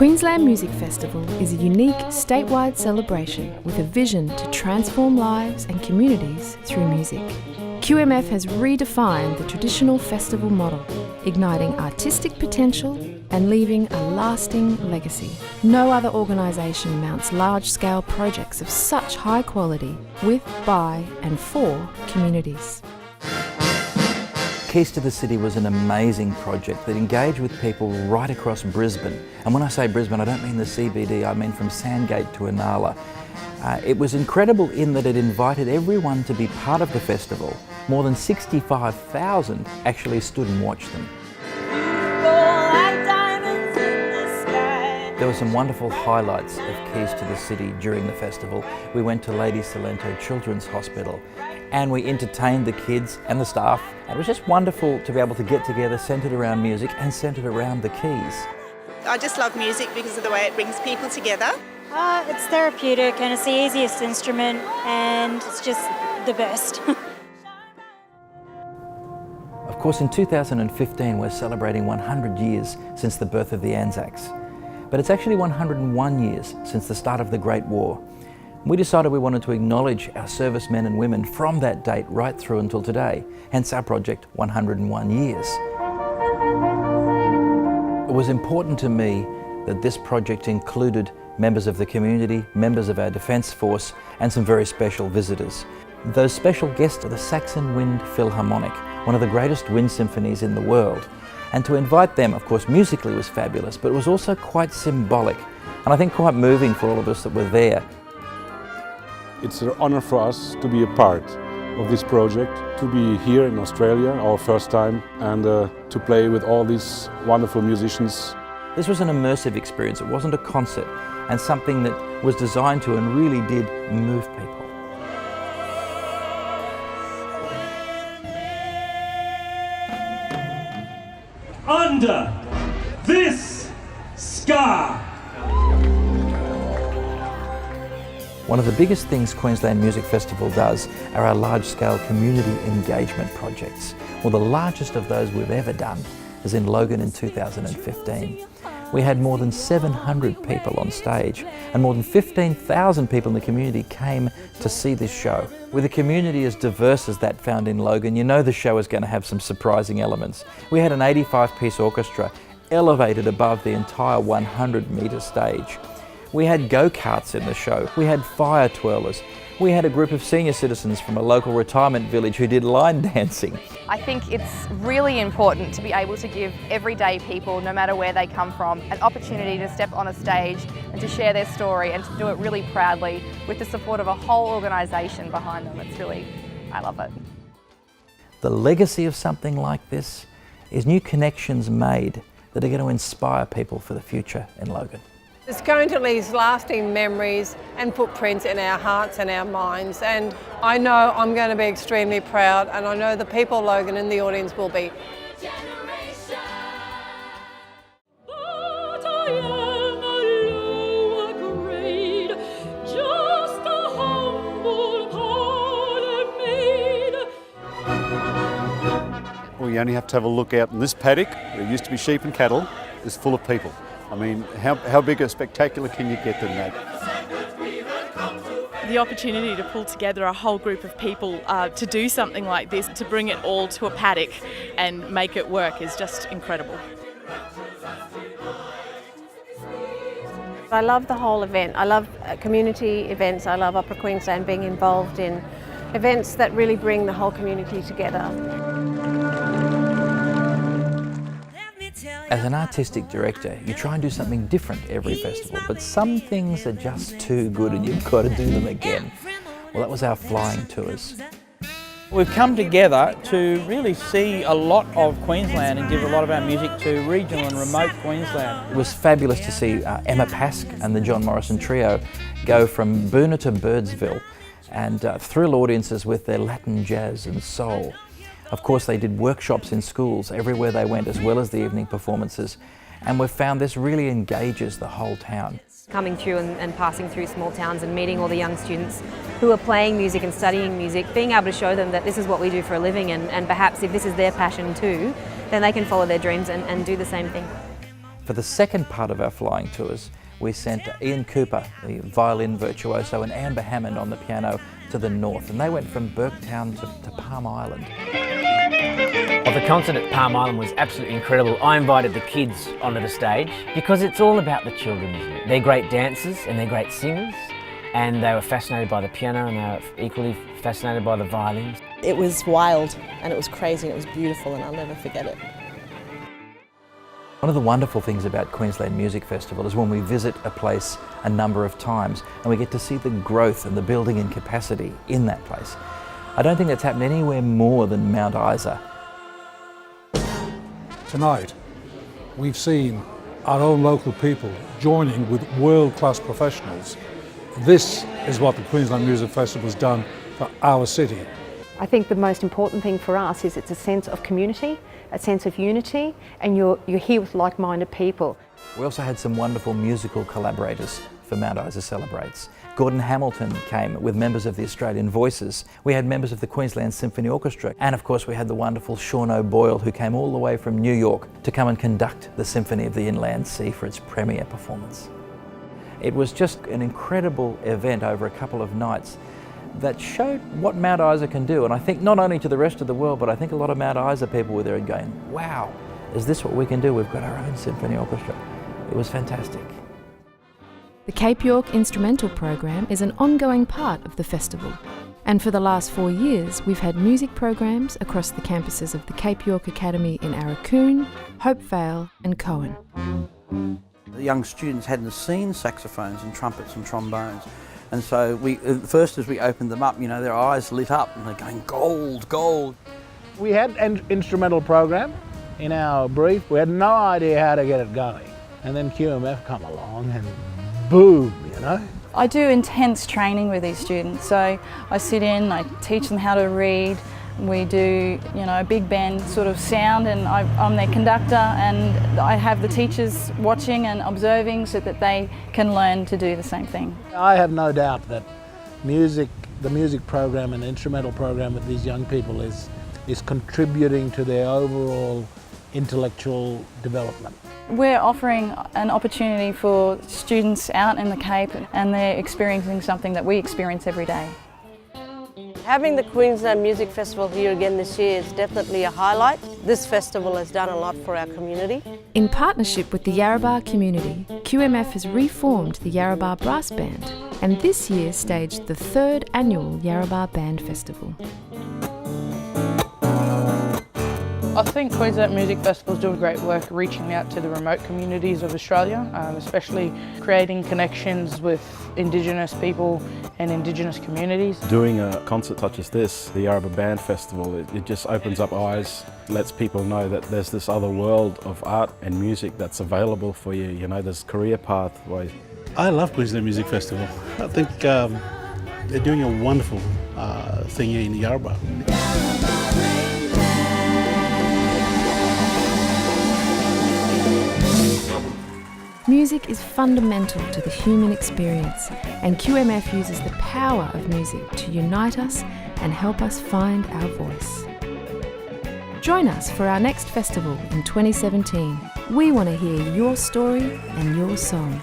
Queensland Music Festival is a unique statewide celebration with a vision to transform lives and communities through music. QMF has redefined the traditional festival model, igniting artistic potential and leaving a lasting legacy. No other organisation mounts large-scale projects of such high quality with, by and for communities. Keys to the City was an amazing project that engaged with people right across Brisbane. And when I say Brisbane, I don't mean the CBD, I mean from Sandgate to Inala. It was incredible in that it invited everyone to be part of the festival. More than 65,000 actually stood and watched them. There were some wonderful highlights of Keys to the City during the festival. We went to Lady Salento Children's Hospital and we entertained the kids and the staff. It was just wonderful to be able to get together centred around music and centred around the Keys. I just love music because of the way it brings people together. It's therapeutic and it's the easiest instrument and it's just the best. Of course, in 2015 we're celebrating 100 years since the birth of the Anzacs. But it's actually 101 years since the start of the Great War. We decided we wanted to acknowledge our servicemen and women from that date right through until today, hence our project 101 years. It was important to me that this project included members of the community, members of our Defence Force and some very special visitors. Those special guests are the Saxon Wind Philharmonic, one of the greatest wind symphonies in the world. And to invite them, of course, musically was fabulous, but it was also quite symbolic, and I think quite moving for all of us that were there. It's an honour for us to be a part of this project, to be here in Australia, our first time, and to play with all these wonderful musicians. This was an immersive experience. It wasn't a concert, and something that was designed to and really did move people. Under this sky. One of the biggest things Queensland Music Festival does are our large-scale community engagement projects. Well, the largest of those we've ever done is in Logan in 2015. We had more than 700 people on stage and more than 15,000 people in the community came to see this show. With a community as diverse as that found in Logan, you know the show is going to have some surprising elements. We had an 85-piece orchestra elevated above the entire 100-metre stage. We had go-karts in the show. We had fire twirlers. We had a group of senior citizens from a local retirement village who did line dancing. I think it's really important to be able to give everyday people, no matter where they come from, an opportunity to step on a stage and to share their story and to do it really proudly with the support of a whole organisation behind them. It's really, I love it. The legacy of something like this is new connections made that are going to inspire people for the future in Logan. It's going to leave lasting memories and footprints in our hearts and our minds, and I know I'm going to be extremely proud, and I know the people of Logan and the audience will be. Well, you only have to have a look out in this paddock, where it used to be sheep and cattle, is full of people. I mean, how big a spectacular can you get than that? The opportunity to pull together a whole group of people to do something like this, to bring it all to a paddock and make it work is just incredible. I love the whole event. I love community events. I love Upper Queensland being involved in events that really bring the whole community together. As an artistic director, you try and do something different every festival, but some things are just too good and you've got to do them again. Well, that was our flying tours. We've come together to really see a lot of Queensland and give a lot of our music to regional and remote Queensland. It was fabulous to see Emma Pask and the John Morrison Trio go from Boona to Birdsville and thrill audiences with their Latin jazz and soul. Of course, they did workshops in schools everywhere they went, as well as the evening performances. And we've found this really engages the whole town. Coming through and passing through small towns and meeting all the young students who are playing music and studying music, being able to show them that this is what we do for a living and perhaps if this is their passion too, then they can follow their dreams and do the same thing. For the second part of our flying tours, we sent Ian Cooper, the violin virtuoso, and Amber Hammond on the piano to the north, and they went from Burketown to Palm Island. Well, the concert at Palm Island was absolutely incredible. I invited the kids onto the stage because it's all about the children, isn't it? They're great dancers and they're great singers, and they were fascinated by the piano and they were equally fascinated by the violins. It was wild and it was crazy and it was beautiful, and I'll never forget it. One of the wonderful things about Queensland Music Festival is when we visit a place a number of times and we get to see the growth and the building in capacity in that place. I don't think that's happened anywhere more than Mount Isa. Tonight, we've seen our own local people joining with world-class professionals. This is what the Queensland Music Festival has done for our city. I think the most important thing for us is it's a sense of community, a sense of unity, and you're here with like-minded people. We also had some wonderful musical collaborators for Mount Isa Celebrates. Gordon Hamilton came with members of the Australian Voices. We had members of the Queensland Symphony Orchestra. And of course we had the wonderful Sean O'Boyle, who came all the way from New York to come and conduct the Symphony of the Inland Sea for its premiere performance. It was just an incredible event over a couple of nights that showed what Mount Isa can do. And I think not only to the rest of the world, but I think a lot of Mount Isa people were there and going, wow, is this what we can do? We've got our own symphony orchestra. It was fantastic. The Cape York Instrumental Program is an ongoing part of the festival. And for the last 4 years, we've had music programs across the campuses of the Cape York Academy in Arakoon, Hopevale and Cohen. The young students hadn't seen saxophones and trumpets and trombones. And so first as we opened them up, you know, their eyes lit up and they're going, gold, gold. We had an instrumental program in our brief. We had no idea how to get it going. And then QMF come along and boom, you know. I do intense training with these students. So I sit in, I teach them how to read. We do, you know, a big band sort of sound, and I'm their conductor, and I have the teachers watching and observing so that they can learn to do the same thing. I have no doubt that the music program and the instrumental program with these young people is contributing to their overall intellectual development. We're offering an opportunity for students out in the Cape, and they're experiencing something that we experience every day. Having the Queensland Music Festival here again this year is definitely a highlight. This festival has done a lot for our community. In partnership with the Yarrabah community, QMF has reformed the Yarrabah Brass Band and this year staged the 3rd annual Yarrabah Band Festival. I think Queensland Music Festival is doing great work reaching out to the remote communities of Australia, especially creating connections with Indigenous people and Indigenous communities. Doing a concert such as this, the Yarrabah Band Festival, it just opens up eyes, lets people know that there's this other world of art and music that's available for you. You know, there's career pathways. I love Queensland Music Festival. I think they're doing a wonderful thing here in Yarrabah. Music is fundamental to the human experience, and QMF uses the power of music to unite us and help us find our voice. Join us for our next festival in 2017. We want to hear your story and your song.